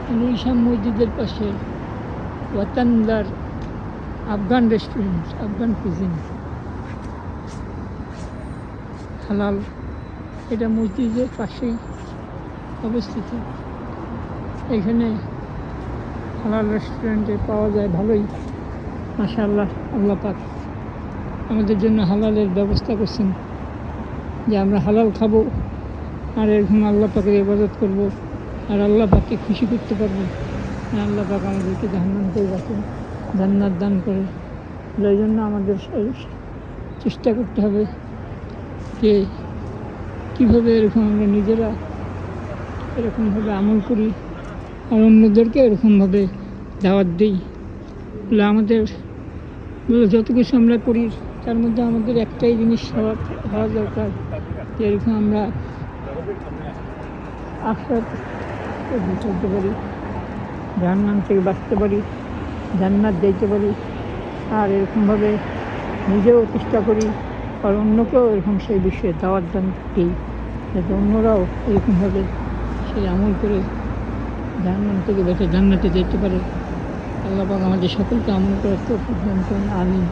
নুরিশাম মসজিদের পাশে ওয়াতানদার Afghan restaurant, Afghan cuisine, হালাল। এটা মসজিদের পাশেই অবস্থিত। এখানে হালাল রেস্টুরেন্টে পাওয়া যায় ভালোই, মাশাআল্লাহ। আল্লাহ পাক আমাদের জন্য হালালের ব্যবস্থা করছেন যে আমরা হালাল খাবো আর এরকম আল্লাহ পাকের ইবাদত করব আর আল্লাহ পাককে খুশি করতে পারবো। আল্লাহ পাক আমাদেরকে জান্নাত করে রাখেন, জান্নাত দান করে। এই জন্য আমাদের চেষ্টা করতে হবে যে কীভাবে এরকম আমরা নিজেরা এরকমভাবে আমল করি আর অন্যদেরকে এরকমভাবে দাওয়াত দিই। আমাদের যত কিছু আমরা করি তার মধ্যে আমাদের একটাই জিনিস হওয়া দরকার, যে এরকম আমরা আখেরাত চলতে পারি, জাহান্নাম থেকে বাঁচতে পারি, জান্নাত যেতে পারি। আর এরকমভাবে নিজেও চেষ্টা করি আর অন্যকেও এরকম সেই বিষয়ে দাওয়াত দান দিই, যাতে অন্যরাও এরকমভাবে সেই আমল করে জাহান্নাম থেকে বেঁচে জান্নাতে যেতে পারে। আল্লাহ পাক আমাদের সকলকে আমল করার তৌফিক দান করেন। আমিন।